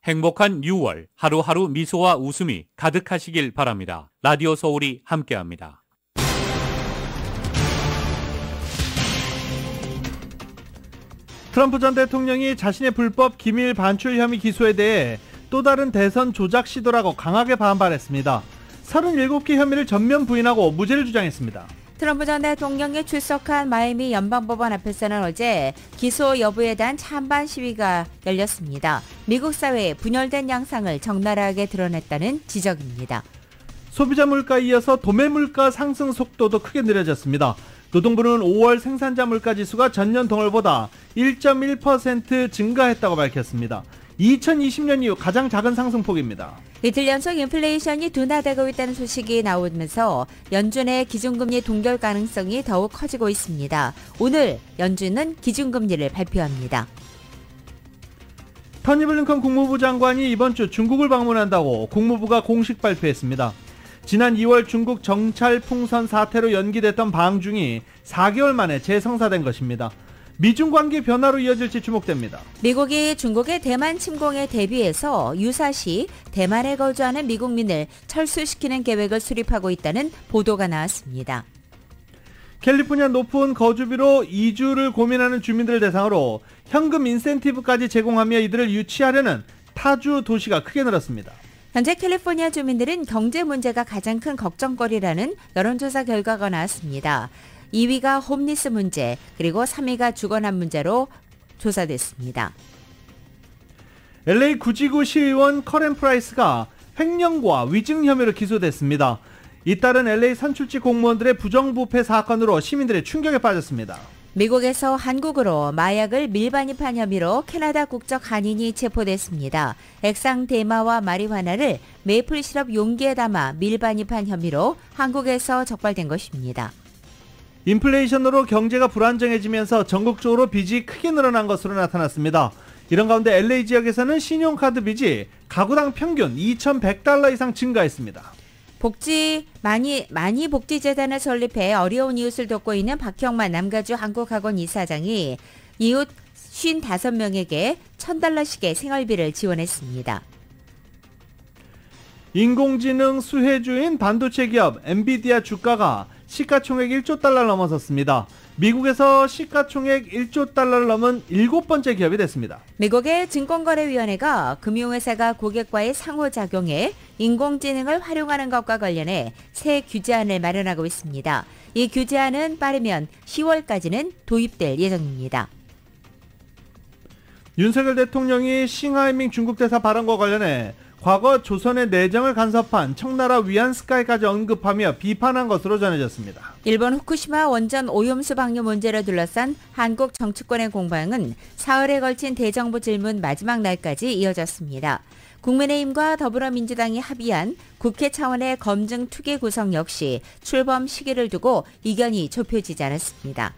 행복한 6월, 하루하루 미소와 웃음이 가득하시길 바랍니다. 라디오 서울이 함께합니다. 트럼프 전 대통령이 자신의 불법 기밀 반출 혐의 기소에 대해 또 다른 대선 조작 시도라고 강하게 반발했습니다. 37개 혐의를 전면 부인하고 무죄를 주장했습니다. 트럼프 전 대통령이 출석한 마이애미 연방법원 앞에서는 어제 기소 여부에 대한 찬반 시위가 열렸습니다. 미국 사회의 분열된 양상을 적나라하게 드러냈다는 지적입니다. 소비자 물가에 이어서 도매 물가 상승 속도도 크게 느려졌습니다. 노동부는 5월 생산자 물가 지수가 전년 동월보다 1.1% 증가했다고 밝혔습니다. 2020년 이후 가장 작은 상승폭입니다. 이틀 연속 인플레이션이 둔화되고 있다는 소식이 나오면서 연준의 기준금리 동결 가능성이 더욱 커지고 있습니다. 오늘 연준은 기준금리를 발표합니다. 토니 블링컨 국무부 장관이 이번 주 중국을 방문한다고 국무부가 공식 발표했습니다. 지난 2월 중국 정찰 풍선 사태로 연기됐던 방중이 4개월 만에 재성사된 것입니다. 미중 관계 변화로 이어질지 주목됩니다. 미국이 중국의 대만 침공에 대비해서 유사시 대만에 거주하는 미국민을 철수시키는 계획을 수립하고 있다는 보도가 나왔습니다. 캘리포니아 높은 거주비로 이주를 고민하는 주민들을 대상으로 현금 인센티브까지 제공하며 이들을 유치하려는 타주 도시가 크게 늘었습니다. 현재 캘리포니아 주민들은 경제 문제가 가장 큰 걱정거리라는 여론조사 결과가 나왔습니다. 2위가 홈리스 문제, 그리고 3위가 주거난 문제로 조사됐습니다. LA 구지구 시의원 커렌 프라이스가 횡령과 위증 혐의로 기소됐습니다. 잇따른 LA 선출직 공무원들의 부정부패 사건으로 시민들의 충격에 빠졌습니다. 미국에서 한국으로 마약을 밀반입한 혐의로 캐나다 국적 한인이 체포됐습니다. 액상 대마와 마리화나를 메이플 시럽 용기에 담아 밀반입한 혐의로 한국에서 적발된 것입니다. 인플레이션으로 경제가 불안정해지면서 전국적으로 빚이 크게 늘어난 것으로 나타났습니다. 이런 가운데 LA 지역에서는 신용카드 빚이 가구당 평균 2,100달러 이상 증가했습니다. 많이 복지재단을 설립해 어려운 이웃을 돕고 있는 박형만 남가주 한국학원 이사장이 이웃 55명에게 $1,000씩의 생활비를 지원했습니다. 인공지능 수혜주인 반도체 기업 엔비디아 주가가 시가총액 1조 달러를 넘어섰습니다. 미국에서 시가총액 1조 달러를 넘은 7번째 기업이 됐습니다. 미국의 증권거래위원회가 금융회사가 고객과의 상호작용에 인공지능을 활용하는 것과 관련해 새 규제안을 마련하고 있습니다. 이 규제안은 빠르면 10월까지는 도입될 예정입니다. 윤석열 대통령이 싱하이밍 중국 대사 발언과 관련해 과거 조선의 내정을 간섭한 청나라 위안스카이까지 언급하며 비판한 것으로 전해졌습니다. 일본 후쿠시마 원전 오염수 방류 문제를 둘러싼 한국 정치권의 공방은 사흘에 걸친 대정부 질문 마지막 날까지 이어졌습니다. 국민의힘과 더불어민주당이 합의한 국회 차원의 검증 투기 구성 역시 출범 시기를 두고 이견이 좁혀지지 않았습니다.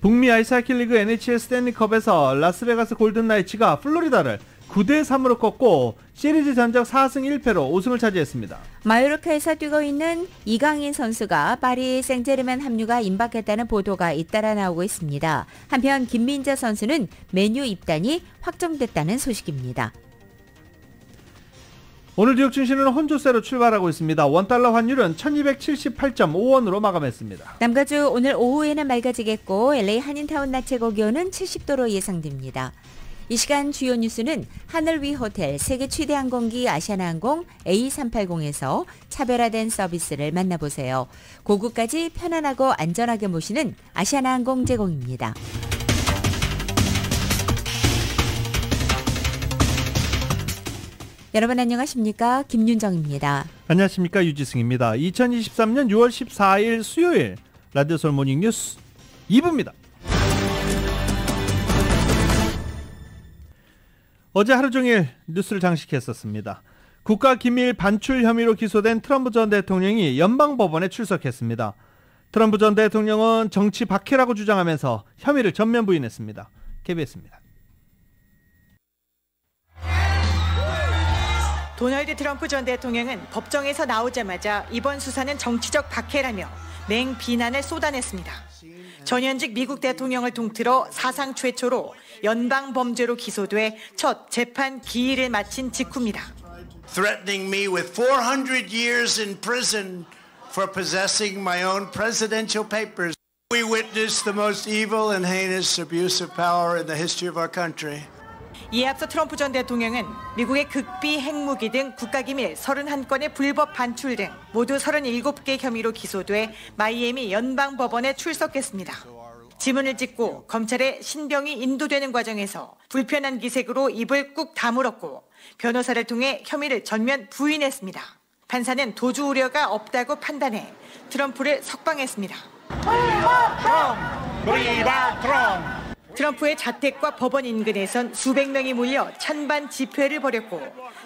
북미 아이스하키 리그 NHL 스탠리컵에서 라스베가스 골든나이츠가 플로리다를 9대3으로 꺾고 시리즈 전적 4승 1패로 우승을 차지했습니다. 마요르카에서 뛰고 있는 이강인 선수가 파리 생제르맹 합류가 임박했다는 보도가 잇따라 나오고 있습니다. 한편 김민재 선수는 맨유 입단이 확정됐다는 소식입니다. 오늘 뉴욕 증시는 혼조세로 출발하고 있습니다. 원달러 환율은 1278.5원으로 마감했습니다. 남가주 오늘 오후에는 맑아지겠고 LA 한인타운 낮 최고 기온은 70도로 예상됩니다. 이 시간 주요 뉴스는 하늘 위 호텔, 세계 최대 항공기 아시아나항공 A380에서 차별화된 서비스를 만나보세요. 고국까지 편안하고 안전하게 모시는 아시아나항공 제공입니다. 여러분 안녕하십니까? 김윤정입니다. 안녕하십니까? 유지승입니다. 2023년 6월 14일 수요일 라디오 서울 모닝 뉴스 2부입니다. 어제 하루 종일 뉴스를 장식했었습니다. 국가기밀 반출 혐의로 기소된 트럼프 전 대통령이 연방법원에 출석했습니다. 트럼프 전 대통령은 정치 박해라고 주장하면서 혐의를 전면 부인했습니다. KBS입니다. 도널드 트럼프 전 대통령은 법정에서 나오자마자 이번 수사는 정치적 박해라며 맹비난을 쏟아냈습니다. 전현직 미국 대통령을 통틀어 사상 최초로 연방 범죄로 기소돼 첫 재판 기일을 마친 직후입니다. Threatening me with 400 years in prison for possessing my own presidential papers. We witnessed the most evil and heinous abuse of power in the history of our country. 이에 앞서 트럼프 전 대통령은 미국의 극비, 핵무기 등 국가기밀 31건의 불법 반출 등 모두 37개 혐의로 기소돼 마이애미 연방법원에 출석했습니다. 지문을 찍고 검찰의 신병이 인도되는 과정에서 불편한 기색으로 입을 꾹 다물었고 변호사를 통해 혐의를 전면 부인했습니다. 판사는 도주 우려가 없다고 판단해 트럼프를 석방했습니다. 트럼프의 자택과 법원 인근에선 수백 명이 몰려 찬반 집회를 벌였고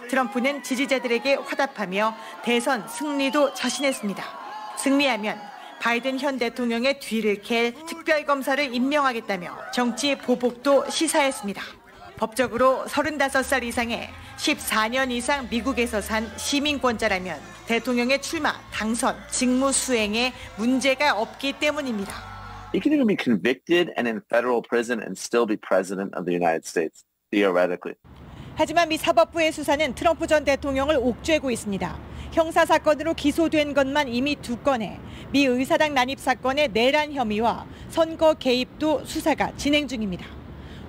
트럼프는 지지자들에게 화답하며 대선 승리도 자신했습니다. 승리하면 바이든 현 대통령의 뒤를 캘 특별검사를 임명하겠다며 정치 보복도 시사했습니다. 법적으로 35살 이상의 14년 이상 미국에서 산 시민권자라면 대통령의 출마, 당선, 직무 수행에 문제가 없기 때문입니다. He can even be convicted and in federal prison and still be president of the United States, theoretically. 하지만 미 사법부의 수사는 트럼프 전 대통령을 옥죄고 있습니다. 형사사건으로 기소된 것만 이미 2건에 미 의사당 난입 사건의 내란 혐의와 선거 개입도 수사가 진행 중입니다.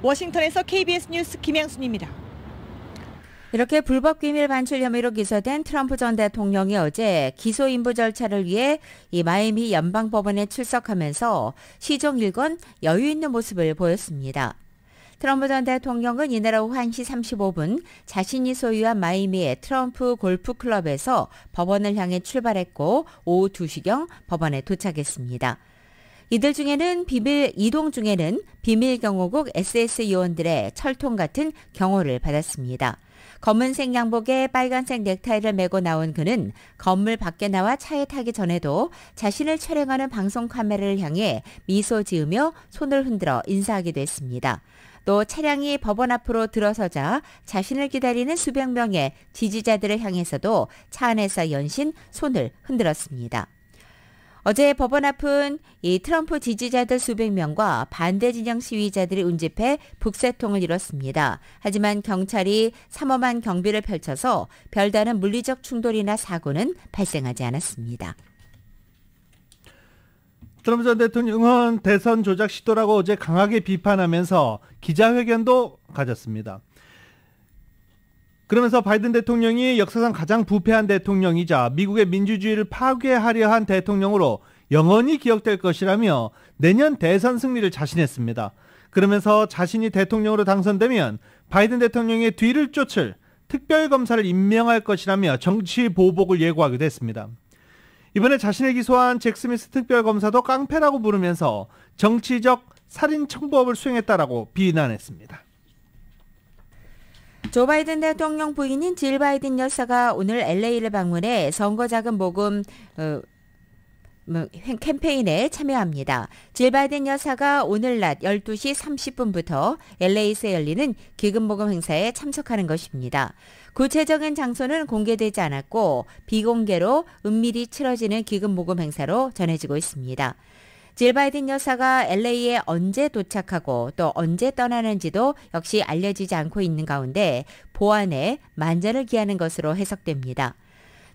워싱턴에서 KBS 뉴스 김양순입니다. 이렇게 불법 기밀 반출 혐의로 기소된 트럼프 전 대통령이 어제 기소 인부 절차를 위해 이 마이애미 연방법원에 출석하면서 시종 일권 여유 있는 모습을 보였습니다. 트럼프 전 대통령은 이날 오후 1시 35분 자신이 소유한 마이애미의 트럼프 골프클럽에서 법원을 향해 출발했고 오후 2시경 법원에 도착했습니다. 이들 중에는 이동 중에는 비밀경호국 SS 요원들의 철통 같은 경호를 받았습니다. 검은색 양복에 빨간색 넥타이를 메고 나온 그는 건물 밖에 나와 차에 타기 전에도 자신을 촬영하는 방송 카메라를 향해 미소 지으며 손을 흔들어 인사하기도 했습니다. 또 차량이 법원 앞으로 들어서자 자신을 기다리는 수백 명의 지지자들을 향해서도 차 안에서 연신 손을 흔들었습니다. 어제 법원 앞은 이 트럼프 지지자들 수백 명과 반대 진영 시위자들이 운집해 북새통을 이뤘습니다. 하지만 경찰이 삼엄한 경비를 펼쳐서 별다른 물리적 충돌이나 사고는 발생하지 않았습니다. 트럼프 전 대통령은 대선 조작 시도라고 어제 강하게 비판하면서 기자회견도 가졌습니다. 그러면서 바이든 대통령이 역사상 가장 부패한 대통령이자 미국의 민주주의를 파괴하려 한 대통령으로 영원히 기억될 것이라며 내년 대선 승리를 자신했습니다. 그러면서 자신이 대통령으로 당선되면 바이든 대통령의 뒤를 쫓을 특별검사를 임명할 것이라며 정치 보복을 예고하기도 했습니다. 이번에 자신을 기소한 잭 스미스 특별검사도 깡패라고 부르면서 정치적 살인 청부업을 수행했다라고 비난했습니다. 조 바이든 대통령 부인인 질 바이든 여사가 오늘 LA를 방문해 선거자금 모금 캠페인에 참여합니다. 질 바이든 여사가 오늘 낮 12시 30분부터 LA에서 열리는 기금모금 행사에 참석하는 것입니다. 구체적인 장소는 공개되지 않았고 비공개로 은밀히 치러지는 기금모금 행사로 전해지고 있습니다. 질 바이든 여사가 LA에 언제 도착하고 또 언제 떠나는지도 역시 알려지지 않고 있는 가운데 보안에 만전을 기하는 것으로 해석됩니다.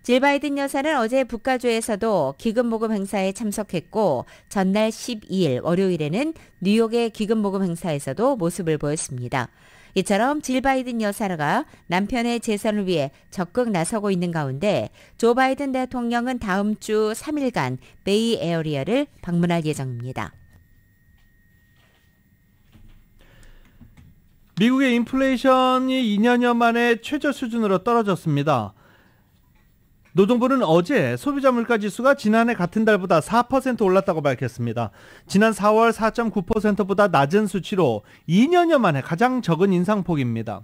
질 바이든 여사는 어제 북가주에서도 기금모금 행사에 참석했고 전날 12일 월요일에는 뉴욕의 기금모금 행사에서도 모습을 보였습니다. 이처럼 질 바이든 여사가 남편의 재선을 위해 적극 나서고 있는 가운데 조 바이든 대통령은 다음 주 3일간 베이 에어리어를 방문할 예정입니다. 미국의 인플레이션이 2년여 만에 최저 수준으로 떨어졌습니다. 노동부는 어제 소비자 물가지수가 지난해 같은 달보다 4% 올랐다고 밝혔습니다. 지난 4월 4.9%보다 낮은 수치로 2년여 만에 가장 적은 인상폭입니다.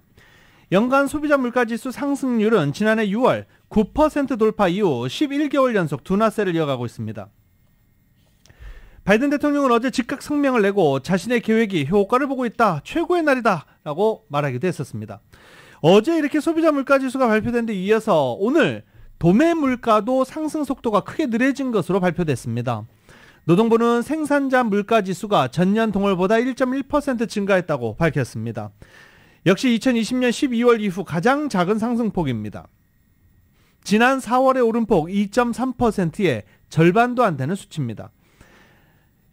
연간 소비자 물가지수 상승률은 지난해 6월 9% 돌파 이후 11개월 연속 둔화세를 이어가고 있습니다. 바이든 대통령은 어제 즉각 성명을 내고 자신의 계획이 효과를 보고 있다, 최고의 날이다 라고 말하기도 했었습니다. 어제 이렇게 소비자 물가지수가 발표된 데 이어서 오늘 도매 물가도 상승 속도가 크게 느려진 것으로 발표됐습니다. 노동부는 생산자 물가지수가 전년 동월보다 1.1% 증가했다고 밝혔습니다. 역시 2020년 12월 이후 가장 작은 상승폭입니다. 지난 4월의 오름폭 2.3%의 절반도 안 되는 수치입니다.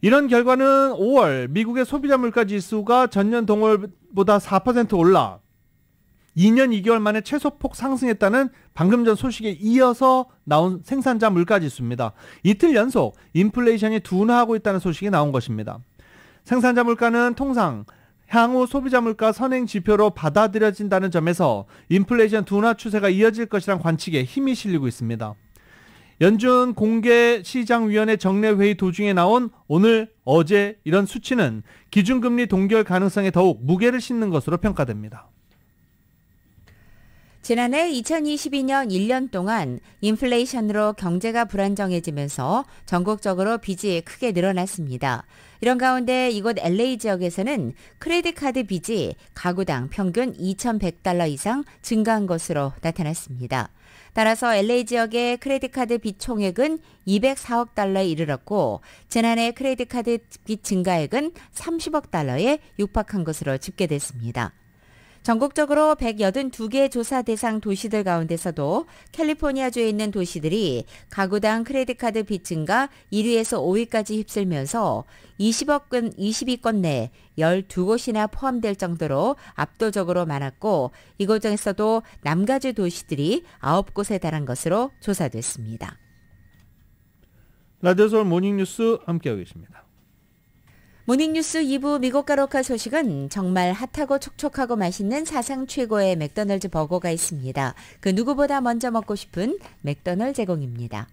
이런 결과는 5월 미국의 소비자 물가지수가 전년 동월보다 4% 올라 2년 2개월 만에 최소폭 상승했다는 방금 전 소식에 이어서 나온 생산자 물가지수입니다. 이틀 연속 인플레이션이 둔화하고 있다는 소식이 나온 것입니다. 생산자 물가는 통상 향후 소비자 물가 선행 지표로 받아들여진다는 점에서 인플레이션 둔화 추세가 이어질 것이란 관측에 힘이 실리고 있습니다. 연준 공개시장위원회 정례회의 도중에 나온 오늘, 어제 이런 수치는 기준금리 동결 가능성에 더욱 무게를 싣는 것으로 평가됩니다. 지난해 2022년 1년 동안 인플레이션으로 경제가 불안정해지면서 전국적으로 빚이 크게 늘어났습니다. 이런 가운데 이곳 LA 지역에서는 크레딧 카드 빚이 가구당 평균 2,100달러 이상 증가한 것으로 나타났습니다. 따라서 LA 지역의 크레딧 카드 빚 총액은 204억 달러에 이르렀고 지난해 크레딧 카드 빚 증가액은 30억 달러에 육박한 것으로 집계됐습니다. 전국적으로 182개 조사 대상 도시들 가운데서도 캘리포니아주에 있는 도시들이 가구당 크레딧카드 빚 증가 1위에서 5위까지 휩쓸면서 20위권 내 12곳이나 포함될 정도로 압도적으로 많았고 이곳 중에서도 남가주 도시들이 9곳에 달한 것으로 조사됐습니다. 라디오 서울 모닝뉴스 함께하고 계십니다. 모닝뉴스 2부 미국과 로컬 소식은 정말 핫하고 촉촉하고 맛있는 사상 최고의 맥도널드 버거가 있습니다. 그 누구보다 먼저 먹고 싶은 맥도널드 제공입니다.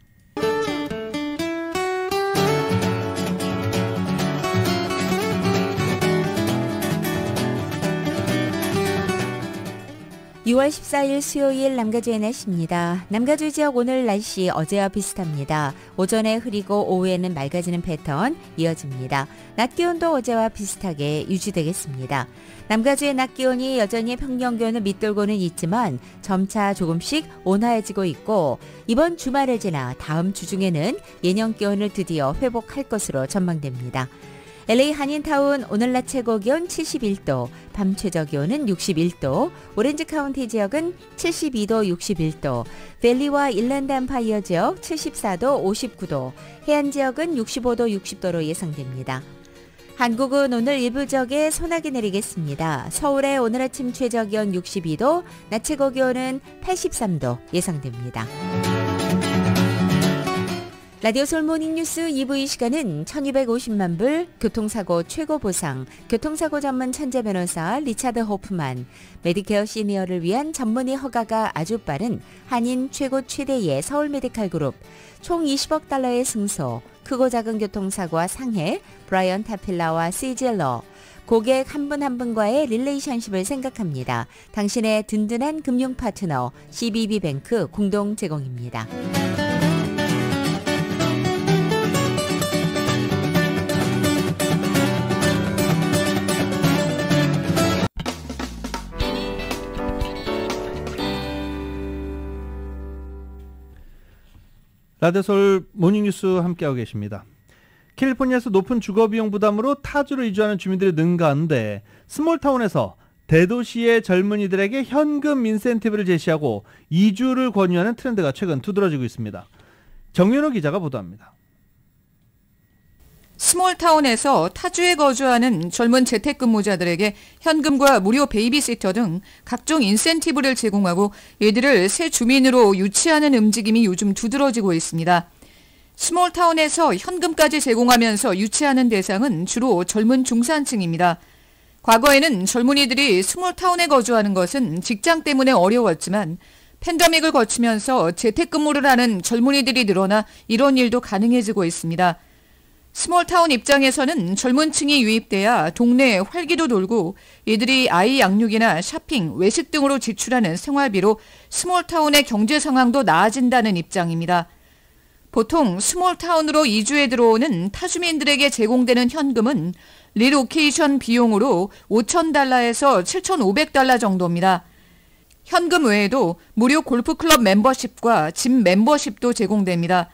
6월 14일 수요일 남가주의 날씨입니다. 남가주 지역 오늘 날씨 어제와 비슷합니다. 오전에 흐리고 오후에는 맑아지는 패턴 이어집니다. 낮 기온도 어제와 비슷하게 유지되겠습니다. 남가주의 낮 기온이 여전히 평년 기온을 밑돌고는 있지만 점차 조금씩 온화해지고 있고 이번 주말을 지나 다음 주 중에는 예년 기온을 드디어 회복할 것으로 전망됩니다. LA 한인타운 오늘 낮 최고 기온 71도, 밤 최저 기온은 61도, 오렌지 카운티 지역은 72도, 61도, 밸리와 일랜드 엠파이어 지역 74도, 59도, 해안 지역은 65도, 60도로 예상됩니다. 한국은 오늘 일부 지역에 소나기 내리겠습니다. 서울의 오늘 아침 최저 기온 62도, 낮 최고 기온은 83도 예상됩니다. 라디오 서울 모닝뉴스 2부 이 시간은 1250만 불, 교통사고 최고 보상, 교통사고 전문 천재 변호사 리차드 호프만, 메디케어 시니어를 위한 전문의 허가가 아주 빠른 한인 최고 최대의 서울 메디칼 그룹, 총 20억 달러의 승소, 크고 작은 교통사고와 상해, 브라이언 타필라와 CGL러, 고객 한 분 한 분과의 릴레이션십을 생각합니다. 당신의 든든한 금융 파트너 CBB뱅크 공동 제공입니다. 라디오 서울 모닝뉴스 함께하고 계십니다. 캘리포니아에서 높은 주거비용 부담으로 타주로 이주하는 주민들이 는 가운데 스몰타운에서 대도시의 젊은이들에게 현금 인센티브를 제시하고 이주를 권유하는 트렌드가 최근 두드러지고 있습니다. 정윤호 기자가 보도합니다. 스몰타운에서 타주에 거주하는 젊은 재택근무자들에게 현금과 무료 베이비시터 등 각종 인센티브를 제공하고 이들을 새 주민으로 유치하는 움직임이 요즘 두드러지고 있습니다. 스몰타운에서 현금까지 제공하면서 유치하는 대상은 주로 젊은 중산층입니다. 과거에는 젊은이들이 스몰타운에 거주하는 것은 직장 때문에 어려웠지만 팬데믹을 거치면서 재택근무를 하는 젊은이들이 늘어나 이런 일도 가능해지고 있습니다. 스몰타운 입장에서는 젊은 층이 유입돼야 동네에 활기도 돌고 이들이 아이 양육이나 쇼핑, 외식 등으로 지출하는 생활비로 스몰타운의 경제 상황도 나아진다는 입장입니다. 보통 스몰타운으로 이주해 들어오는 타주민들에게 제공되는 현금은 리로케이션 비용으로 $5,000에서 $7,500 정도입니다. 현금 외에도 무료 골프클럽 멤버십과 짐 멤버십도 제공됩니다.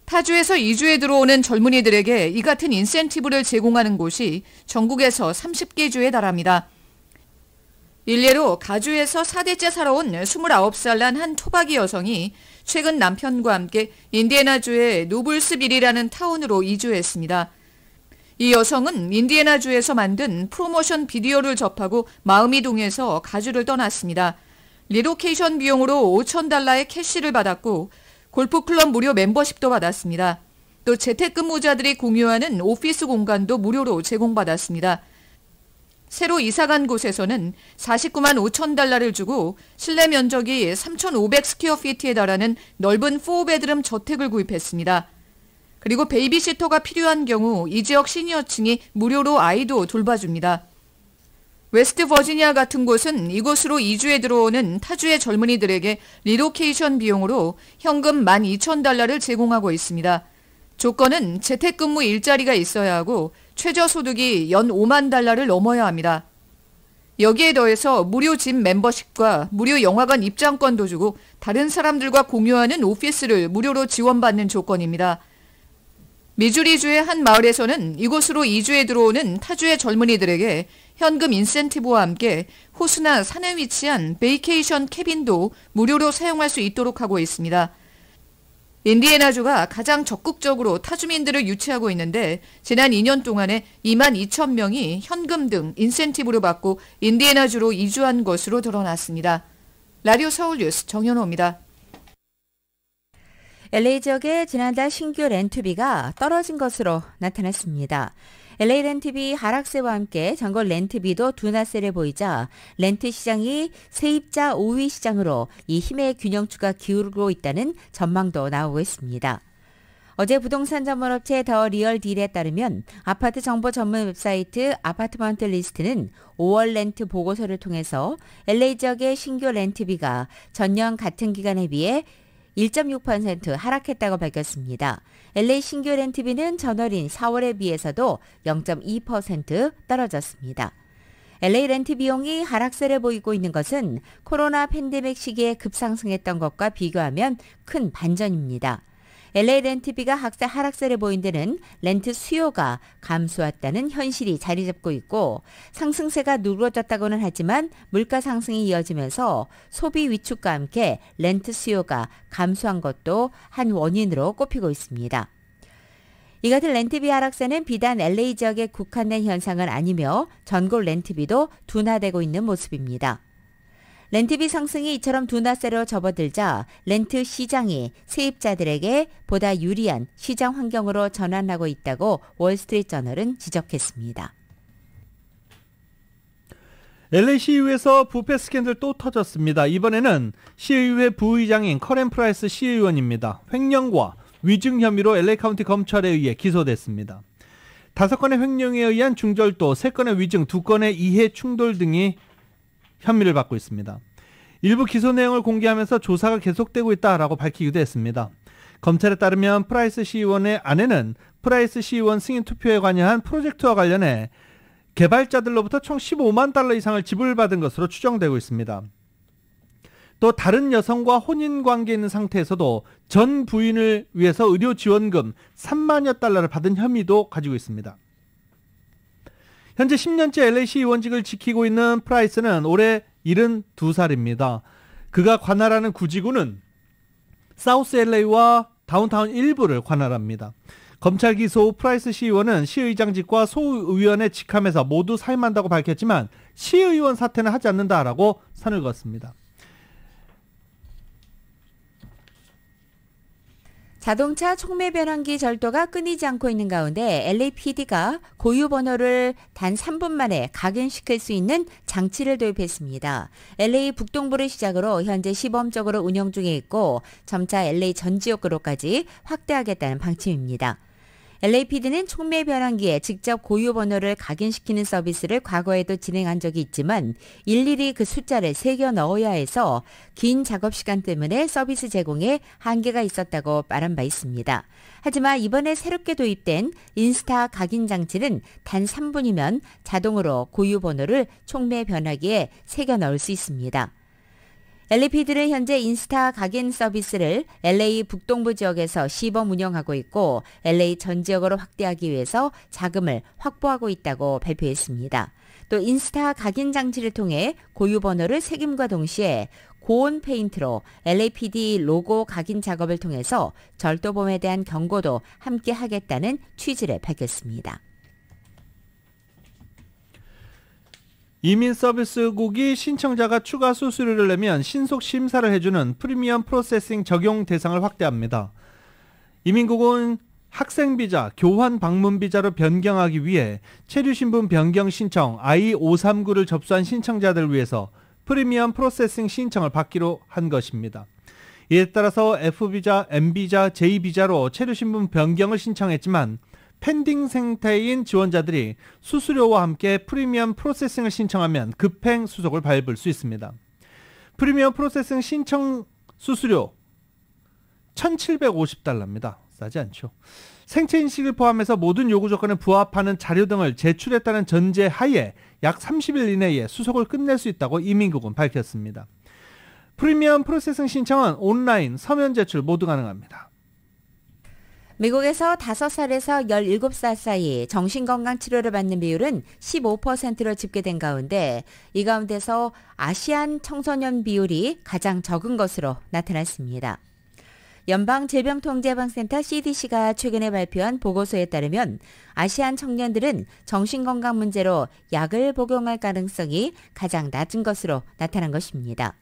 타주에서 이주에 들어오는 젊은이들에게 이 같은 인센티브를 제공하는 곳이 전국에서 30개 주에 달합니다. 일례로 가주에서 4대째 살아온 29살 난 한 토박이 여성이 최근 남편과 함께 인디애나주의 노블스빌이라는 타운으로 이주했습니다. 이 여성은 인디애나주에서 만든 프로모션 비디오를 접하고 마음이 동해서 가주를 떠났습니다. 리로케이션 비용으로 $5,000의 캐시를 받았고 골프클럽 무료 멤버십도 받았습니다. 또 재택근무자들이 공유하는 오피스 공간도 무료로 제공받았습니다. 새로 이사간 곳에서는 $49만 5천 주고 실내 면적이 3,500 스퀘어피트에 달하는 넓은 4베드룸 저택을 구입했습니다. 그리고 베이비시터가 필요한 경우 이 지역 시니어층이 무료로 아이도 돌봐줍니다. 웨스트 버지니아 같은 곳은 이곳으로 이주에 들어오는 타주의 젊은이들에게 리로케이션 비용으로 현금 $12,000를 제공하고 있습니다. 조건은 재택근무 일자리가 있어야 하고 최저소득이 연 $50,000를 넘어야 합니다. 여기에 더해서 무료 짐 멤버십과 무료 영화관 입장권도 주고 다른 사람들과 공유하는 오피스를 무료로 지원받는 조건입니다. 미주리주의 한 마을에서는 이곳으로 이주에 들어오는 타주의 젊은이들에게 현금 인센티브와 함께 호수나 산에 위치한 베이케이션 캐빈도 무료로 사용할 수 있도록 하고 있습니다. 인디애나주가 가장 적극적으로 타주민들을 유치하고 있는데 지난 2년 동안에 22,000명이 현금 등 인센티브를 받고 인디애나주로 이주한 것으로 드러났습니다. 라디오 서울 뉴스 정현호입니다. LA 지역의 지난달 신규 렌트비가 떨어진 것으로 나타났습니다. LA 렌트비 하락세와 함께 전국 렌트비도 둔화세를 보이자 렌트 시장이 세입자 5위 시장으로 이 힘의 균형추가 기울고 있다는 전망도 나오고 있습니다. 어제 부동산 전문업체 더 리얼딜에 따르면 아파트 정보 전문 웹사이트 아파트먼트 리스트는 5월 렌트 보고서를 통해서 LA 지역의 신규 렌트비가 전년 같은 기간에 비해 1.6% 하락했다고 밝혔습니다. LA 신규 렌트비는 전월인 4월에 비해서도 0.2% 떨어졌습니다. LA 렌트 비용이 하락세를 보이고 있는 것은 코로나 팬데믹 시기에 급상승했던 것과 비교하면 큰 반전입니다. LA 렌트비가 하락세를 보인 데는 렌트 수요가 감소했다는 현실이 자리 잡고 있고 상승세가 누그러졌다고는 하지만 물가 상승이 이어지면서 소비 위축과 함께 렌트 수요가 감소한 것도 한 원인으로 꼽히고 있습니다. 이 같은 렌트비 하락세는 비단 LA 지역에 국한된 현상은 아니며 전국 렌트비도 둔화되고 있는 모습입니다. 렌트비 상승이 이처럼 둔화세로 접어들자 렌트 시장이 세입자들에게 보다 유리한 시장 환경으로 전환하고 있다고 월스트리트저널은 지적했습니다. LA 시의회에서 부패 스캔들 또 터졌습니다. 이번에는 시의회 부의장인 커렌 프라이스 시의원입니다. 횡령과 위증 혐의로 LA 카운티 검찰에 의해 기소됐습니다. 5건의 횡령에 의한 중절도, 3건의 위증, 2건의 이해 충돌 등이 혐의를 받고 있습니다. 일부 기소 내용을 공개하면서 조사가 계속되고 있다라고 밝히기도 했습니다. 검찰에 따르면 프라이스 시의원의 아내는 프라이스 시의원 승인 투표에 관여한 프로젝트와 관련해 개발자들로부터 총 $15만 이상을 지불받은 것으로 추정되고 있습니다. 또 다른 여성과 혼인관계에 있는 상태에서도 전 부인을 위해서 의료 지원금 $30,000여 받은 혐의도 가지고 있습니다. 현재 10년째 LA 시의원직을 지키고 있는 프라이스는 올해 72살입니다. 그가 관할하는 구지구는 사우스 LA와 다운타운 일부를 관할합니다. 검찰 기소 후 프라이스 시의원은 시의장직과 소의원의 직함에서 모두 사임한다고 밝혔지만 시의원 사퇴는 하지 않는다라고 선을 그었습니다. 자동차 촉매 변환기 절도가 끊이지 않고 있는 가운데 LAPD가 고유 번호를 단 3분 만에 각인시킬 수 있는 장치를 도입했습니다. LA 북동부를 시작으로 현재 시범적으로 운영 중에 있고 점차 LA 전 지역으로까지 확대하겠다는 방침입니다. LAPD는 촉매 변환기에 직접 고유 번호를 각인시키는 서비스를 과거에도 진행한 적이 있지만 일일이 그 숫자를 새겨 넣어야 해서 긴 작업 시간 때문에 서비스 제공에 한계가 있었다고 말한 바 있습니다. 하지만 이번에 새롭게 도입된 인스타 각인 장치는 단 3분이면 자동으로 고유 번호를 촉매 변환기에 새겨 넣을 수 있습니다. LAPD는 현재 인스타 각인 서비스를 LA 북동부 지역에서 시범 운영하고 있고 LA 전 지역으로 확대하기 위해서 자금을 확보하고 있다고 발표했습니다. 또 인스타 각인 장치를 통해 고유 번호를 새김과 동시에 고온 페인트로 LAPD 로고 각인 작업을 통해서 절도범에 대한 경고도 함께 하겠다는 취지를 밝혔습니다. 이민 서비스국이 신청자가 추가 수수료를 내면 신속 심사를 해주는 프리미엄 프로세싱 적용 대상을 확대합니다. 이민국은 학생비자, 교환 방문비자로 변경하기 위해 체류신분 변경 신청 I-539를 접수한 신청자들을 위해서 프리미엄 프로세싱 신청을 받기로 한 것입니다. 이에 따라서 F비자, M비자, J비자로 체류신분 변경을 신청했지만 펜딩 상태인 지원자들이 수수료와 함께 프리미엄 프로세싱을 신청하면 급행 수속을 밟을 수 있습니다. 프리미엄 프로세싱 신청 수수료 $1,750입니다. 싸지 않죠. 생체 인식을 포함해서 모든 요구 조건에 부합하는 자료 등을 제출했다는 전제 하에 약 30일 이내에 수속을 끝낼 수 있다고 이민국은 밝혔습니다. 프리미엄 프로세싱 신청은 온라인, 서면 제출 모두 가능합니다. 미국에서 5살에서 17살 사이 정신건강 치료를 받는 비율은 15%로 집계된 가운데 이 가운데서 아시안 청소년 비율이 가장 적은 것으로 나타났습니다. 연방질병통제예방센터 CDC가 최근에 발표한 보고서에 따르면 아시안 청년들은 정신건강 문제로 약을 복용할 가능성이 가장 낮은 것으로 나타난 것입니다.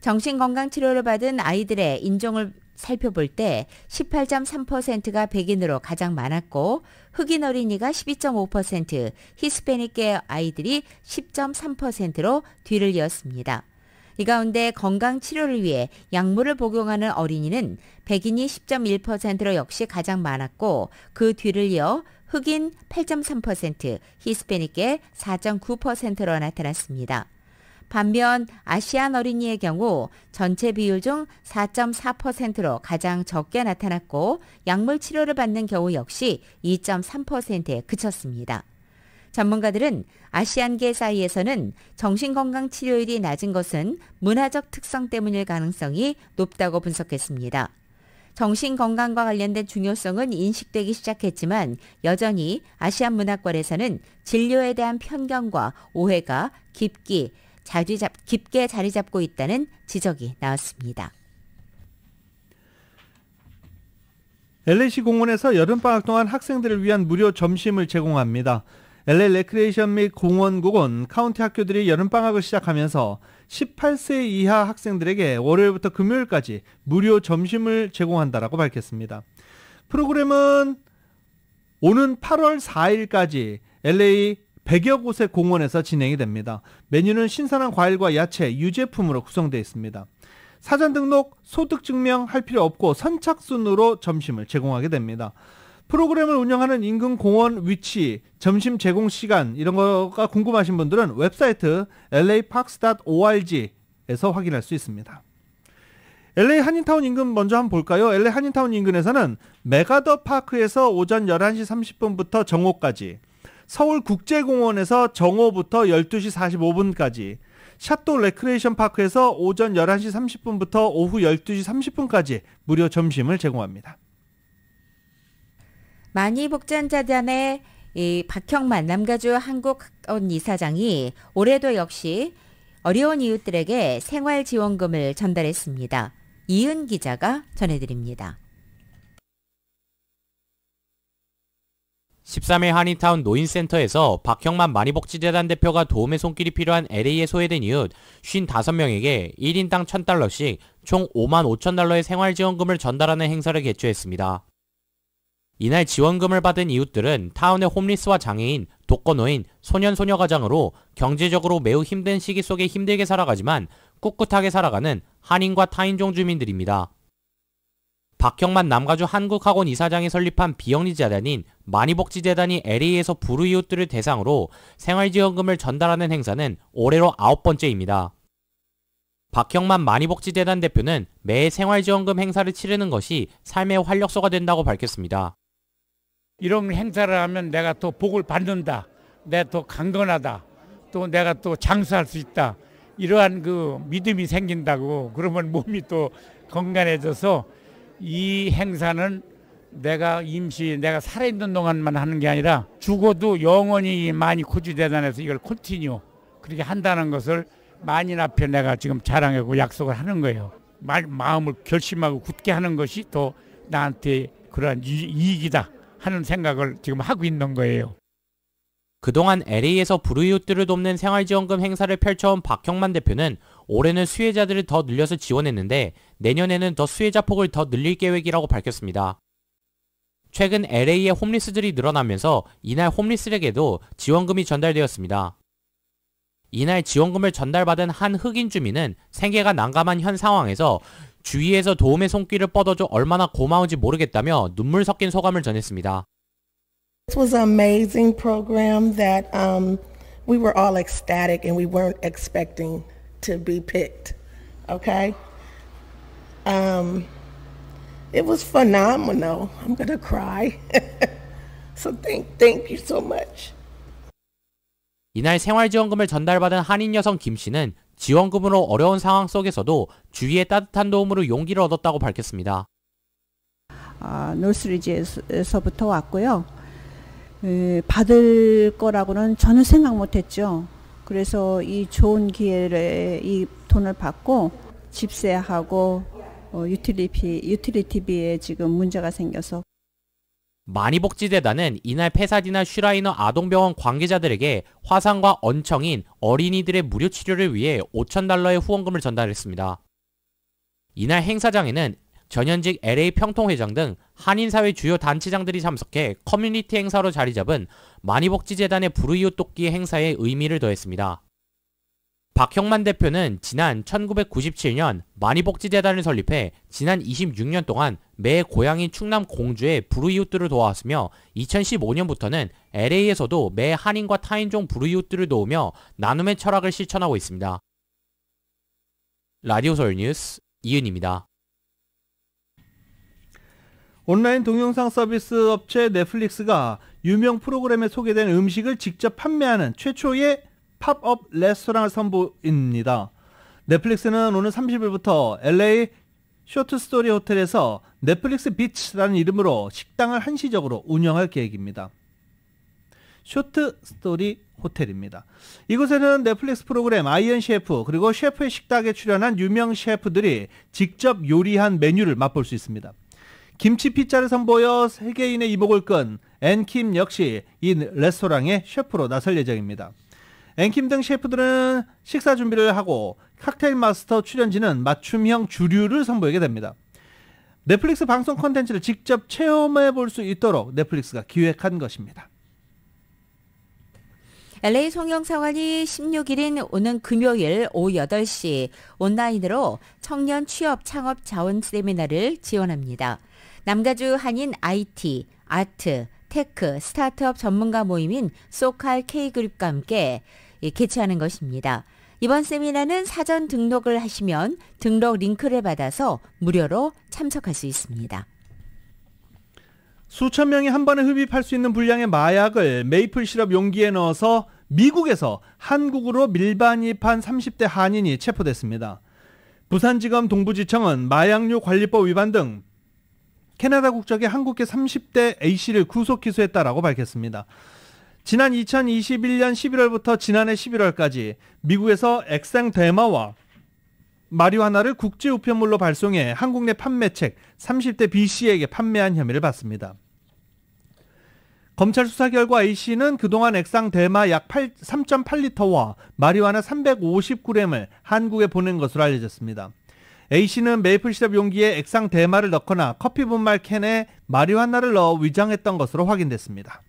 정신건강치료를 받은 아이들의 인종을 살펴볼 때 18.3%가 백인으로 가장 많았고 흑인 어린이가 12.5%, 히스패닉계 아이들이 10.3%로 뒤를 이었습니다. 이 가운데 건강치료를 위해 약물을 복용하는 어린이는 백인이 10.1%로 역시 가장 많았고 그 뒤를 이어 흑인 8.3%, 히스패닉계 4.9%로 나타났습니다. 반면 아시안 어린이의 경우 전체 비율 중 4.4%로 가장 적게 나타났고 약물 치료를 받는 경우 역시 2.3%에 그쳤습니다. 전문가들은 아시안계 사이에서는 정신건강 치료율이 낮은 것은 문화적 특성 때문일 가능성이 높다고 분석했습니다. 정신건강과 관련된 중요성은 인식되기 시작했지만 여전히 아시안 문화권에서는 진료에 대한 편견과 오해가 깊게 자리 잡고 있다는 지적이 나왔습니다. LA시 공원에서 여름방학 동안 학생들을 위한 무료 점심을 제공합니다. LA 레크레이션 및 공원국은 카운티 학교들이 여름방학을 시작하면서 18세 이하 학생들에게 월요일부터 금요일까지 무료 점심을 제공한다라고 밝혔습니다. 프로그램은 오는 8월 4일까지 LA 100여 곳의 공원에서 진행이 됩니다. 메뉴는 신선한 과일과 야채, 유제품으로 구성되어 있습니다. 사전 등록, 소득 증명할 필요 없고 선착순으로 점심을 제공하게 됩니다. 프로그램을 운영하는 인근 공원 위치, 점심 제공 시간 이런 거가 궁금하신 분들은 웹사이트 laparks.org에서 확인할 수 있습니다. LA 한인타운 인근 먼저 한번 볼까요? LA 한인타운 인근에서는 메가더 파크에서 오전 11시 30분부터 정오까지, 서울국제공원에서 정오부터 12시 45분까지, 샤또 레크레이션 파크에서 오전 11시 30분부터 오후 12시 30분까지 무료 점심을 제공합니다. 만이복지원재단의 박형만 남가주 한국학원 이사장이 올해도 역시 어려운 이웃들에게 생활지원금을 전달했습니다. 이은 기자가 전해드립니다. 13일 한인타운 노인센터에서 박형만 만이복지재단 대표가 도움의 손길이 필요한 LA에 소외된 이웃 55명에게 1인당 $1,000씩 총 $55,000의 생활지원금을 전달하는 행사를 개최했습니다. 이날 지원금을 받은 이웃들은 타운의 홈리스와 장애인, 독거노인, 소년소녀 가장으로 경제적으로 매우 힘든 시기 속에 힘들게 살아가지만 꿋꿋하게 살아가는 한인과 타인종 주민들입니다. 박형만 남가주 한국학원 이사장이 설립한 비영리재단인 만이복지재단이 LA에서 불우이웃들을 대상으로 생활지원금을 전달하는 행사는 올해로 9번째입니다. 박형만 만이복지재단 대표는 매해 생활지원금 행사를 치르는 것이 삶의 활력소가 된다고 밝혔습니다. 이런 행사를 하면 내가 또 복을 받는다, 내가 또 강건하다, 또 내가 또 장수할 수 있다, 이러한 그 믿음이 생긴다고. 그러면 몸이 또 건강해져서 이 행사는 내가 살아있는 동안만 하는 게 아니라 죽어도 영원히 많이 고주대단해서 이걸 컨티뉴 그렇게 한다는 것을 만인 앞에 내가 지금 자랑하고 약속을 하는 거예요. 마음을 결심하고 굳게 하는 것이 더 나한테 그러한 이익이다 하는 생각을 지금 하고 있는 거예요. 그동안 LA에서 불우이웃들을 돕는 생활지원금 행사를 펼쳐온 박형만 대표는 올해는 수혜자들을 더 늘려서 지원했는데 내년에는 더 수혜자 폭을 더 늘릴 계획이라고 밝혔습니다. 최근 LA의 홈리스들이 늘어나면서 이날 홈리스에게도 지원금이 전달되었습니다. 이날 지원금을 전달받은 한 흑인 주민은 생계가 난감한 현 상황에서 주위에서 도움의 손길을 뻗어줘 얼마나 고마운지 모르겠다며 눈물 섞인 소감을 전했습니다. This was an amazing program that we were all ecstatic and we weren't expecting to be picked. Okay? It was phenomenal. I'm gonna cry. So thank you so much. 이날 생활지원금을 전달받은 한인 여성 김 씨는 지원금으로 어려운 상황 속에서도 주위의 따뜻한 도움으로 용기를 얻었다고 밝혔습니다. 노스리지에서부터 왔고요. 받을 거라고는 전혀 생각 못했죠. 그래서 이 좋은 기회에 이 돈을 받고 집세하고 유틸리티비에 지금 문제가 생겨서. 마니복지재단은 이날 페사디나 슈라이너 아동병원 관계자들에게 화상과 언청인 어린이들의 무료 치료를 위해 $5,000의 후원금을 전달했습니다. 이날 행사장에는 전현직 LA 평통회장 등 한인사회 주요 단체장들이 참석해 커뮤니티 행사로 자리잡은 마니복지재단의 불우이웃 돕기 행사에 의미를 더했습니다. 박형만 대표는 지난 1997년 마니복지재단을 설립해 지난 26년 동안 매 고향인 충남 공주의 불우이웃들을 도와왔으며 2015년부터는 LA에서도 매 한인과 타인종 불우이웃들을 도우며 나눔의 철학을 실천하고 있습니다. 라디오 서울 뉴스 이은입니다. 온라인 동영상 서비스 업체 넷플릭스가 유명 프로그램에 소개된 음식을 직접 판매하는 최초의 팝업 레스토랑을 선보입니다. 넷플릭스는 오늘 30일부터 LA 쇼트스토리 호텔에서 넷플릭스 비치라는 이름으로 식당을 한시적으로 운영할 계획입니다. 쇼트스토리 호텔입니다. 이곳에는 넷플릭스 프로그램 아이언 셰프 그리고 셰프의 식탁에 출연한 유명 셰프들이 직접 요리한 메뉴를 맛볼 수 있습니다. 김치 피자를 선보여 세계인의 이목을 끈 앤킴 역시 이 레스토랑의 셰프로 나설 예정입니다. 앤킴 등 셰프들은 식사 준비를 하고 칵테일 마스터 출연진은 맞춤형 주류를 선보이게 됩니다. 넷플릭스 방송 콘텐츠를 직접 체험해 볼 수 있도록 넷플릭스가 기획한 것입니다. LA 송영사관이 16일인 오는 금요일 오후 8시 온라인으로 청년 취업 창업 자원 세미나를 지원합니다. 남가주 한인 IT, 아트, 테크, 스타트업 전문가 모임인 소칼 K그룹과 함께 개최하는 것입니다. 이번 세미나는 사전 등록을 하시면 등록 링크를 받아서 무료로 참석할 수 있습니다. 수천 명이 한 번에 흡입할 수 있는 분량의 마약을 메이플 시럽 용기에 넣어서 미국에서 한국으로 밀반입한 30대 한인이 체포됐습니다. 부산지검 동부지청은 마약류 관리법 위반 등 캐나다 국적의 한국계 30대 A씨를 구속 기소했다라고 밝혔습니다. 지난 2021년 11월부터 지난해 11월까지 미국에서 액상 대마와 마리화나를 국제 우편물로 발송해 한국 내 판매책 30대 B씨에게 판매한 혐의를 받습니다. 검찰 수사 결과 A씨는 그동안 액상 대마 약 3.8리터와 마리화나 350g을 한국에 보낸 것으로 알려졌습니다. A씨는 메이플 시럽 용기에 액상 대마를 넣거나 커피 분말 캔에 마리화나를 넣어 위장했던 것으로 확인됐습니다.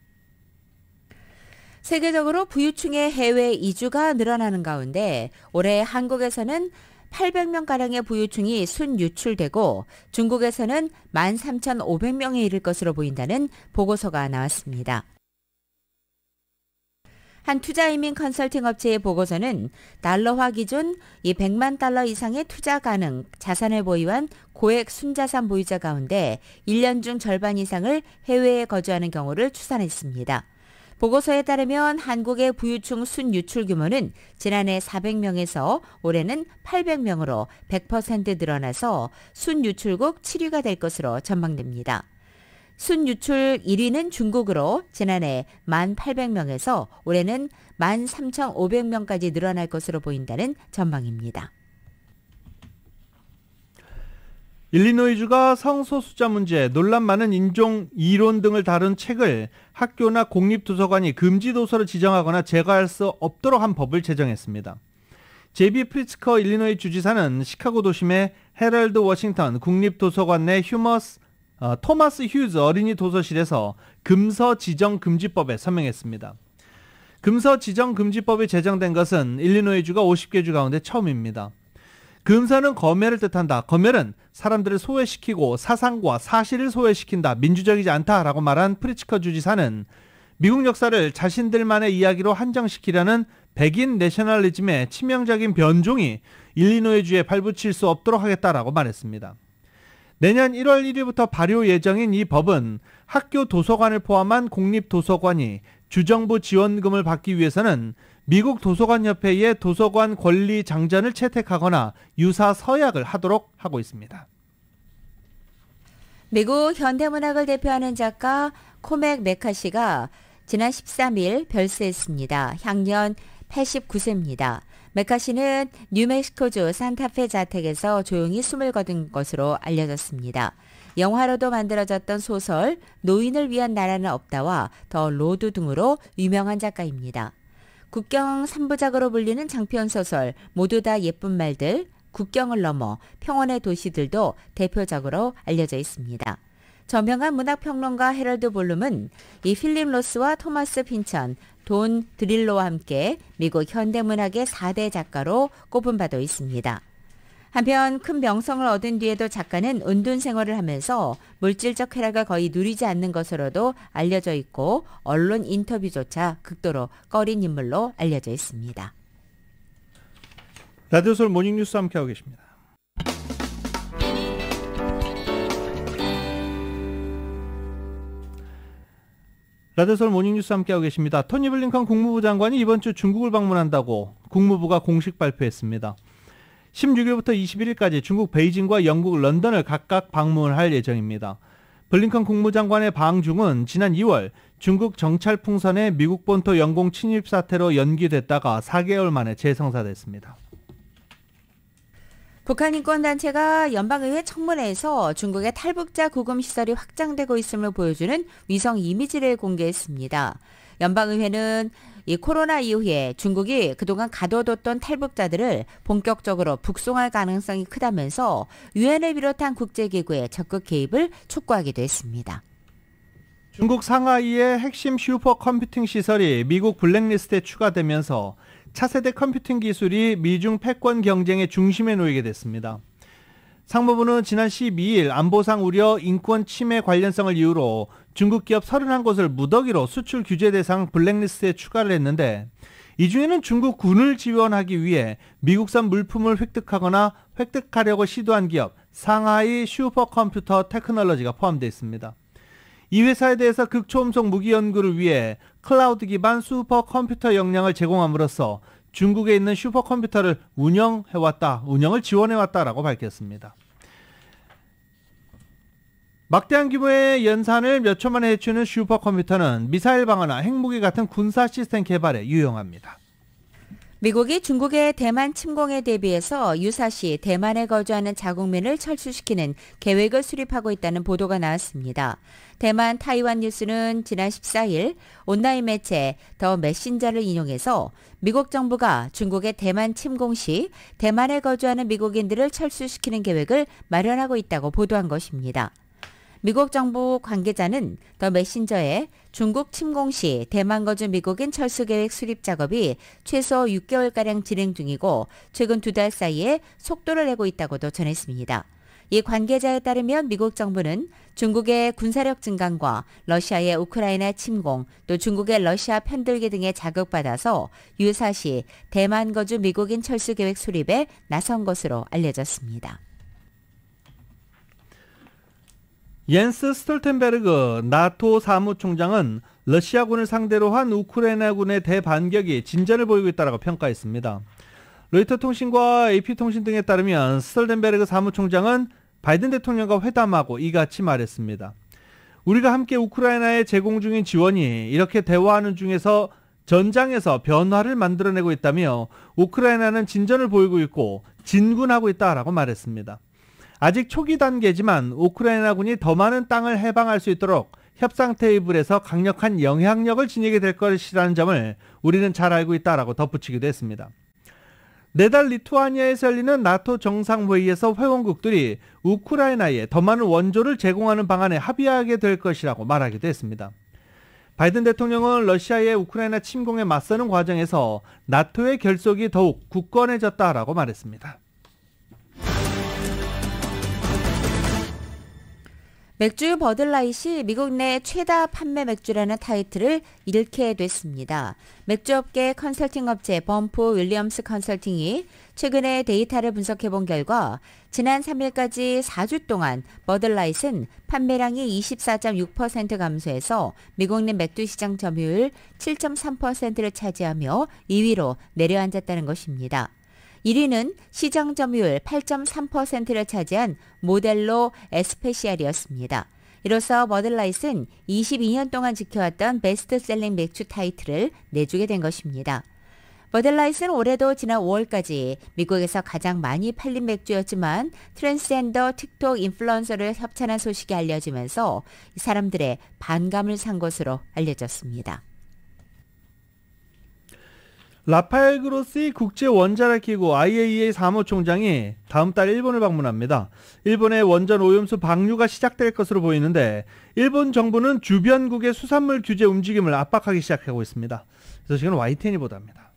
세계적으로 부유층의 해외 이주가 늘어나는 가운데 올해 한국에서는 800명가량의 부유층이 순유출되고 중국에서는 13,500명에 이를 것으로 보인다는 보고서가 나왔습니다. 한 투자이민 컨설팅 업체의 보고서는 달러화 기준 이 100만 달러 이상의 투자 가능 자산을 보유한 고액 순자산 보유자 가운데 1년 중 절반 이상을 해외에 거주하는 경우를 추산했습니다. 보고서에 따르면 한국의 부유층 순유출 규모는 지난해 400명에서 올해는 800명으로 100% 늘어나서 순유출국 7위가 될 것으로 전망됩니다. 순유출 1위는 중국으로 지난해 1,800명에서 올해는 13,500명까지 늘어날 것으로 보인다는 전망입니다. 일리노이주가 성소수자 문제, 논란 많은 인종 이론 등을 다룬 책을 학교나 공립도서관이 금지 도서로 지정하거나 제거할 수 없도록 한 법을 제정했습니다. 제비 프리츠커 일리노이 주지사는 시카고 도심의 헤럴드 워싱턴 국립도서관 내 토마스 휴즈 어린이 도서실에서 금서 지정 금지법에 서명했습니다. 금서 지정 금지법이 제정된 것은 일리노이주가 50개 주 가운데 처음입니다. 금서는 검열을 뜻한다. 검열은 사람들을 소외시키고 사상과 사실을 소외시킨다. 민주적이지 않다라고 말한 프리츠커 주지사는 미국 역사를 자신들만의 이야기로 한정시키려는 백인 내셔널리즘의 치명적인 변종이 일리노이주에 발붙일 수 없도록 하겠다라고 말했습니다. 내년 1월 1일부터 발효 예정인 이 법은 학교 도서관을 포함한 공립도서관이 주정부 지원금을 받기 위해서는 미국 도서관협회의 도서관 권리 장전을 채택하거나 유사 서약을 하도록 하고 있습니다. 미국 현대문학을 대표하는 작가 코맥 메카시가 지난 13일 별세했습니다. 향년 89세입니다. 메카시는 뉴멕시코주 산타페 자택에서 조용히 숨을 거둔 것으로 알려졌습니다. 영화로도 만들어졌던 소설 노인을 위한 나라는 없다와 더 로드 등으로 유명한 작가입니다. 국경 3부작으로 불리는 장편 소설 모두 다 예쁜 말들, 국경을 넘어 평온의 도시들도 대표작으로 알려져 있습니다. 저명한 문학평론가 헤럴드 볼룸은 이 필립 로스와 토마스 핀천, 돈 드릴로와 함께 미국 현대문학의 4대 작가로 꼽은 바도 있습니다. 한편 큰 명성을 얻은 뒤에도 작가는 은둔 생활을 하면서 물질적 쾌락을 거의 누리지 않는 것으로도 알려져 있고 언론 인터뷰조차 극도로 꺼린 인물로 알려져 있습니다. 라디오 서울 모닝뉴스 함께하고 계십니다. 라디오 서울 모닝뉴스 함께하고 계십니다. 토니 블링컨 국무부 장관이 이번 주 중국을 방문한다고 국무부가 공식 발표했습니다. 16일부터 21일까지 중국 베이징과 영국 런던을 각각 방문할 예정입니다. 블링컨 국무장관의 방중은 지난 2월 중국 정찰 풍선의 미국 본토 영공 침입 사태로 연기됐다가 4개월 만에 재성사됐습니다. 북한 인권단체가 연방의회 청문회에서 중국의 탈북자 구금 시설이 확장되고 있음을 보여주는 위성 이미지를 공개했습니다. 연방의회는 이 코로나 이후에 중국이 그동안 가둬뒀던 탈북자들을 본격적으로 북송할 가능성이 크다면서 유엔을 비롯한 국제기구의 적극 개입을 촉구하기도 했습니다. 중국 상하이의 핵심 슈퍼컴퓨팅 시설이 미국 블랙리스트에 추가되면서 차세대 컴퓨팅 기술이 미중 패권 경쟁의 중심에 놓이게 됐습니다. 상무부는 지난 12일 안보상 우려 인권 침해 관련성을 이유로 중국 기업 31곳을 무더기로 수출 규제 대상 블랙리스트에 추가를 했는데 이 중에는 중국 군을 지원하기 위해 미국산 물품을 획득하거나 획득하려고 시도한 기업 상하이 슈퍼컴퓨터 테크놀로지가 포함되어 있습니다. 이 회사에 대해서 극초음속 무기 연구를 위해 클라우드 기반 슈퍼컴퓨터 역량을 제공함으로써 중국에 있는 슈퍼컴퓨터를 운영을 지원해왔다라고 밝혔습니다. 막대한 규모의 연산을 몇 초 만에 해치우는 슈퍼컴퓨터는 미사일 방어나 핵무기 같은 군사 시스템 개발에 유용합니다. 미국이 중국의 대만 침공에 대비해서 유사시 대만에 거주하는 자국민을 철수시키는 계획을 수립하고 있다는 보도가 나왔습니다. 대만 타이완 뉴스는 지난 14일 온라인 매체 더 메신저를 인용해서 미국 정부가 중국의 대만 침공 시 대만에 거주하는 미국인들을 철수시키는 계획을 마련하고 있다고 보도한 것입니다. 미국 정부 관계자는 더 메신저에 중국 침공 시 대만 거주 미국인 철수 계획 수립 작업이 최소 6개월가량 진행 중이고 최근 2달 사이에 속도를 내고 있다고도 전했습니다. 이 관계자에 따르면 미국 정부는 중국의 군사력 증강과 러시아의 우크라이나 침공, 또 중국의 러시아 편들기 등에 자극받아서 유사시 대만 거주 미국인 철수 계획 수립에 나선 것으로 알려졌습니다. 옌스 스톨텐베르그 나토 사무총장은 러시아군을 상대로 한 우크라이나군의 대반격이 진전을 보이고 있다고 평가했습니다. 로이터 통신과 AP통신 등에 따르면 스톨텐베르그 사무총장은 바이든 대통령과 회담하고 이같이 말했습니다. 우리가 함께 우크라이나에 제공 중인 지원이 이렇게 대화하는 중에서 전장에서 변화를 만들어내고 있다며 우크라이나는 진전을 보이고 있고 진군하고 있다라고 말했습니다. 아직 초기 단계지만 우크라이나군이 더 많은 땅을 해방할 수 있도록 협상 테이블에서 강력한 영향력을 지니게 될 것이라는 점을 우리는 잘 알고 있다라고 덧붙이기도 했습니다. 내달 리투아니아에서 열리는 나토 정상회의에서 회원국들이 우크라이나에 더 많은 원조를 제공하는 방안에 합의하게 될 것이라고 말하기도 했습니다. 바이든 대통령은 러시아의 우크라이나 침공에 맞서는 과정에서 나토의 결속이 더욱 굳건해졌다라고 말했습니다. 맥주 버들라이트이 미국 내 최다 판매 맥주라는 타이틀을 잃게 됐습니다. 맥주업계 컨설팅 업체 범프 윌리엄스 컨설팅이 최근에 데이터를 분석해본 결과 지난 3일까지 4주 동안 버들라이트는 판매량이 24.6% 감소해서 미국 내 맥주 시장 점유율 7.3%를 차지하며 2위로 내려앉았다는 것입니다. 1위는 시장 점유율 8.3%를 차지한 모델로 에스페시알이었습니다. 이로써 버들라이트는 22년 동안 지켜왔던 베스트셀링 맥주 타이틀을 내주게 된 것입니다. 버들라이트는 올해도 지난 5월까지 미국에서 가장 많이 팔린 맥주였지만 트랜스젠더 틱톡 인플루언서를 협찬한 소식이 알려지면서 사람들의 반감을 산 것으로 알려졌습니다. 라파엘 그로시 국제원자력기구 IAEA 사무총장이 다음 달 일본을 방문합니다. 일본의 원전 오염수 방류가 시작될 것으로 보이는데 일본 정부는 주변국의 수산물 규제 움직임을 압박하기 시작하고 있습니다. 소식은 YTN이 보도합니다.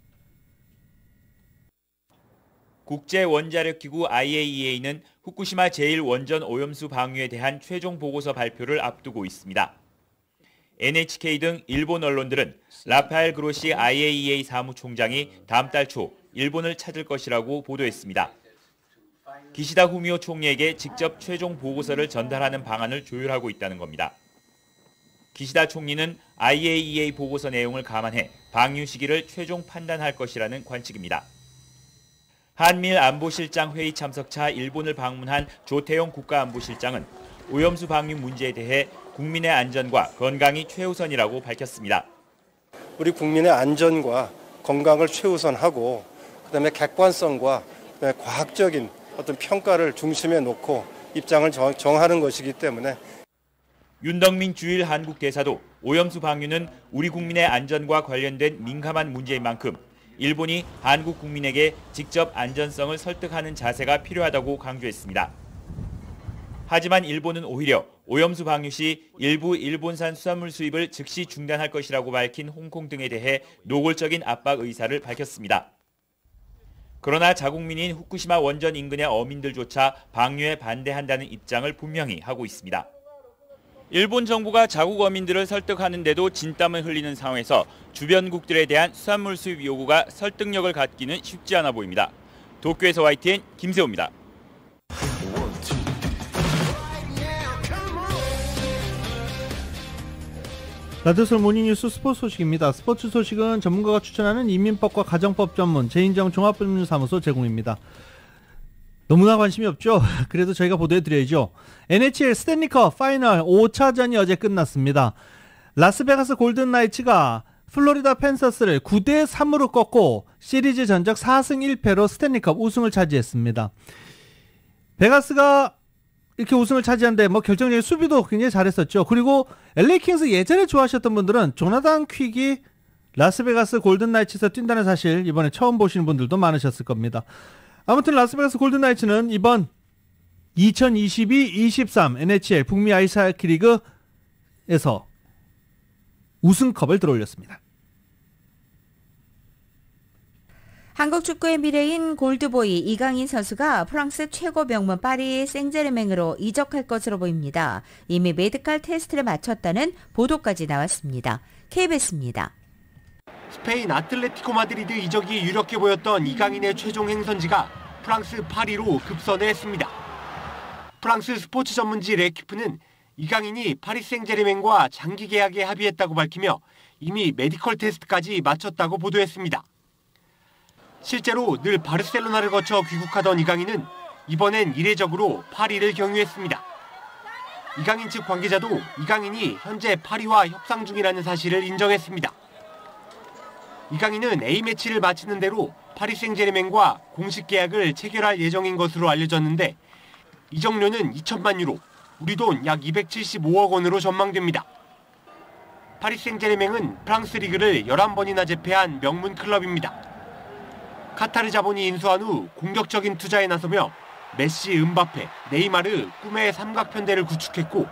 국제원자력기구 IAEA는 후쿠시마 제1원전 오염수 방류에 대한 최종 보고서 발표를 앞두고 있습니다. NHK 등 일본 언론들은 라파엘 그로시 IAEA 사무총장이 다음 달 초 일본을 찾을 것이라고 보도했습니다. 기시다 후미오 총리에게 직접 최종 보고서를 전달하는 방안을 조율하고 있다는 겁니다. 기시다 총리는 IAEA 보고서 내용을 감안해 방류 시기를 최종 판단할 것이라는 관측입니다. 한미일 안보실장 회의 참석차 일본을 방문한 조태용 국가안보실장은 오염수 방류 문제에 대해 국민의 안전과 건강이 최우선이라고 밝혔습니다. 우리 국민의 안전과 건강을 최우선하고 그다음에 객관성과 그다음에 과학적인 어떤 평가를 중심에 놓고 입장을 정하는 것이기 때문에 윤덕민 주일 한국 대사도 오염수 방류는 우리 국민의 안전과 관련된 민감한 문제인 만큼 일본이 한국 국민에게 직접 안전성을 설득하는 자세가 필요하다고 강조했습니다. 하지만 일본은 오히려 오염수 방류 시 일부 일본산 수산물 수입을 즉시 중단할 것이라고 밝힌 홍콩 등에 대해 노골적인 압박 의사를 밝혔습니다. 그러나 자국민인 후쿠시마 원전 인근의 어민들조차 방류에 반대한다는 입장을 분명히 하고 있습니다. 일본 정부가 자국 어민들을 설득하는데도 진땀을 흘리는 상황에서 주변국들에 대한 수산물 수입 요구가 설득력을 갖기는 쉽지 않아 보입니다. 도쿄에서 YTN 김세호입니다. 라디오솔 모닝뉴스 스포츠 소식입니다. 스포츠 소식은 전문가가 추천하는 이민법과 가정법 전문 제인정 종합법률사무소 제공입니다. 너무나 관심이 없죠? 그래도 저희가 보도해드려야죠. NHL 스탠리컵 파이널 5차전이 어제 끝났습니다. 라스베가스 골든 나이츠가 플로리다 팬서스를 9대3으로 꺾고 시리즈 전적 4승 1패로 스탠리컵 우승을 차지했습니다. 베가스가 이렇게 우승을 차지한데 결정적인 수비도 굉장히 잘했었죠. 그리고 LA 킹스 예전에 좋아하셨던 분들은 조나단 퀵이 라스베가스 골든 나이츠에서 뛴다는 사실 이번에 처음 보시는 분들도 많으셨을 겁니다. 아무튼 라스베가스 골든 나이츠는 이번 2022-23 NHL 북미 아이스하키 리그에서 우승컵을 들어올렸습니다. 한국 축구의 미래인 골드보이 이강인 선수가 프랑스 최고 명문 파리 생제르맹으로 이적할 것으로 보입니다. 이미 메디컬 테스트를 마쳤다는 보도까지 나왔습니다. KBS입니다. 스페인 아틀레티코 마드리드 이적이 유력해 보였던 이강인의 최종 행선지가 프랑스 파리로 급선했습니다. 프랑스 스포츠 전문지 레키프는 이강인이 파리 생제르맹과 장기 계약에 합의했다고 밝히며 이미 메디컬 테스트까지 마쳤다고 보도했습니다. 실제로 늘 바르셀로나를 거쳐 귀국하던 이강인은 이번엔 이례적으로 파리를 경유했습니다. 이강인 측 관계자도 이강인이 현재 파리와 협상 중이라는 사실을 인정했습니다. 이강인은 A매치를 마치는 대로 파리 생제르맹과 공식 계약을 체결할 예정인 것으로 알려졌는데 이적료는 2천만 유로, 우리 돈 약 275억 원으로 전망됩니다. 파리 생제르맹은 프랑스 리그를 11번이나 제패한 명문 클럽입니다. 카타르 자본이 인수한 후 공격적인 투자에 나서며 메시, 음바페, 네이마르 꿈의 삼각편대를 구축했고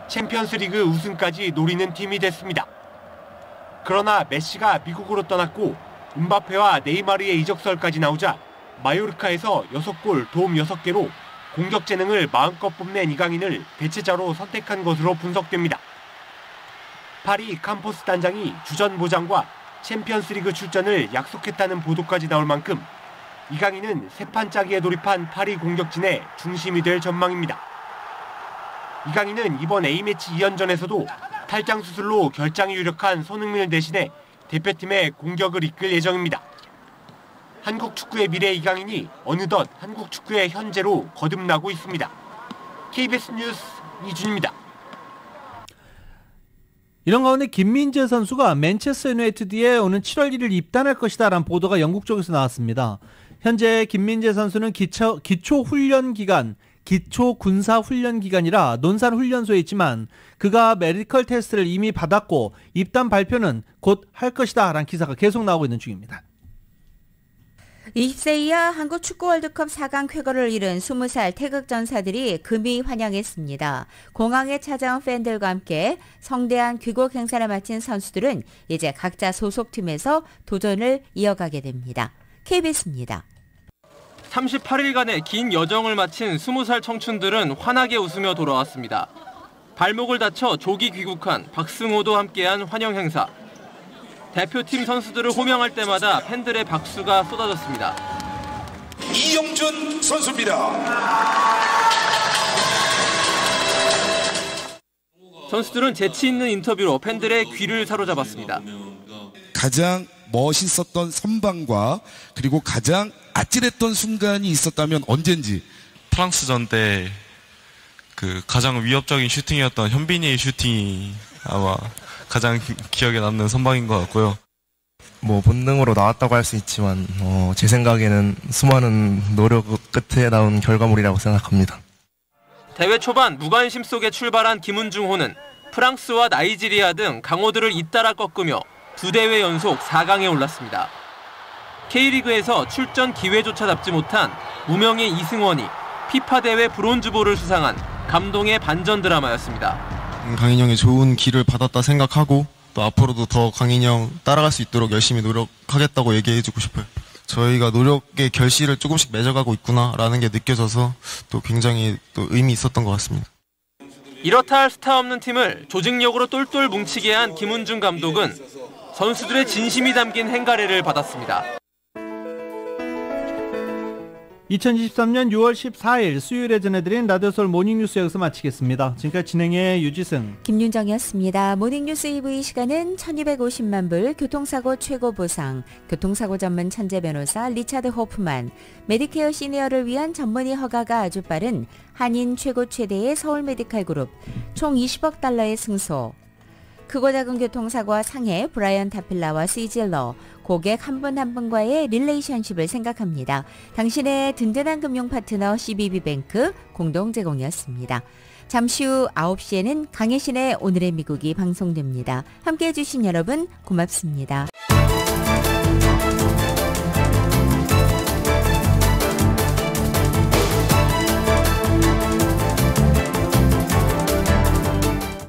챔피언스리그 우승까지 노리는 팀이 됐습니다. 그러나 메시가 미국으로 떠났고 음바페와 네이마르의 이적설까지 나오자 마요르카에서 6골, 도움 6개로 공격 재능을 마음껏 뽐낸 이강인을 대체자로 선택한 것으로 분석됩니다. 파리 캠퍼스 단장이 주전 보장과 챔피언스리그 출전을 약속했다는 보도까지 나올 만큼 이강인은 세판짜기에 돌입한 파리 공격진의 중심이 될 전망입니다. 이강인은 이번 A매치 2연전에서도 탈장 수술로 결장이 유력한 손흥민 대신에 대표팀의 공격을 이끌 예정입니다. 한국 축구의 미래 이강인이 어느덧 한국 축구의 현재로 거듭나고 있습니다. KBS 뉴스 이준입니다. 이런 가운데 김민재 선수가 맨체스터 유나이티드에 오는 7월 1일 입단할 것이다라는 보도가 영국 쪽에서 나왔습니다. 현재 김민재 선수는 기초 군사 훈련 기간이라 논산 훈련소에 있지만 그가 메디컬 테스트를 이미 받았고 입단 발표는 곧 할 것이다 라는 기사가 계속 나오고 있는 중입니다. 20세 이하 한국 축구 월드컵 4강 쾌거를 이룬 20살 태극 전사들이 금이 환영했습니다. 공항에 찾아온 팬들과 함께 성대한 귀국 행사를 마친 선수들은 이제 각자 소속팀에서 도전을 이어가게 됩니다. KBS입니다. 38일간의 긴 여정을 마친 20살 청춘들은 환하게 웃으며 돌아왔습니다. 발목을 다쳐 조기 귀국한 박승호도 함께한 환영 행사. 대표팀 선수들을 호명할 때마다 팬들의 박수가 쏟아졌습니다. 이영준 선수입니다. 선수들은 재치 있는 인터뷰로 팬들의 귀를 사로잡았습니다. 가장 멋있었던 선방과 그리고 가장 아찔했던 순간이 있었다면 언젠지. 프랑스전 때 그 가장 위협적인 슈팅이었던 현빈이의 슈팅이 아마 가장 기억에 남는 선방인 것 같고요. 본능으로 나왔다고 할 수 있지만 제 생각에는 수많은 노력 끝에 나온 결과물이라고 생각합니다. 대회 초반 무관심 속에 출발한 김은중호는 프랑스와 나이지리아 등 강호들을 잇따라 꺾으며 2대회 연속 4강에 올랐습니다. K리그에서 출전 기회조차 잡지 못한 무명의 이승원이 피파 대회 브론즈볼을 수상한 감동의 반전 드라마였습니다. 강인영이 좋은 길을 받았다 생각하고 또 앞으로도 더 강인영 따라갈 수 있도록 열심히 노력하겠다고 얘기해주고 싶어요. 저희가 노력의 결실을 조금씩 맺어가고 있구나라는 게 느껴져서 또 굉장히 또 의미 있었던 것 같습니다. 이렇다 할 스타 없는 팀을 조직력으로 똘똘 뭉치게 한 김은중 감독은 선수들의 진심이 담긴 행가래를 받았습니다. 2023년 6월 14일 수요일에 전해드린 라디오서울 모닝뉴스 여기서 마치겠습니다. 지금까지 진행의 유지승, 김윤정이었습니다. 모닝뉴스 2부 이 시간은 1250만 불 교통사고 최고 보상, 교통사고 전문 천재 변호사 리차드 호프만, 메디케어 시니어를 위한 전문의 허가가 아주 빠른 한인 최고 최대의 서울 메디칼 그룹, 총 20억 달러의 승소, 크고 작은 교통사고와 상해 브라이언 타필라와 시질러, 고객 한 분 한 분과의 릴레이션십을 생각합니다. 당신의 든든한 금융 파트너 CBB뱅크 공동 제공이었습니다. 잠시 후 9시에는 강혜신의 오늘의 미국이 방송됩니다. 함께해 주신 여러분 고맙습니다.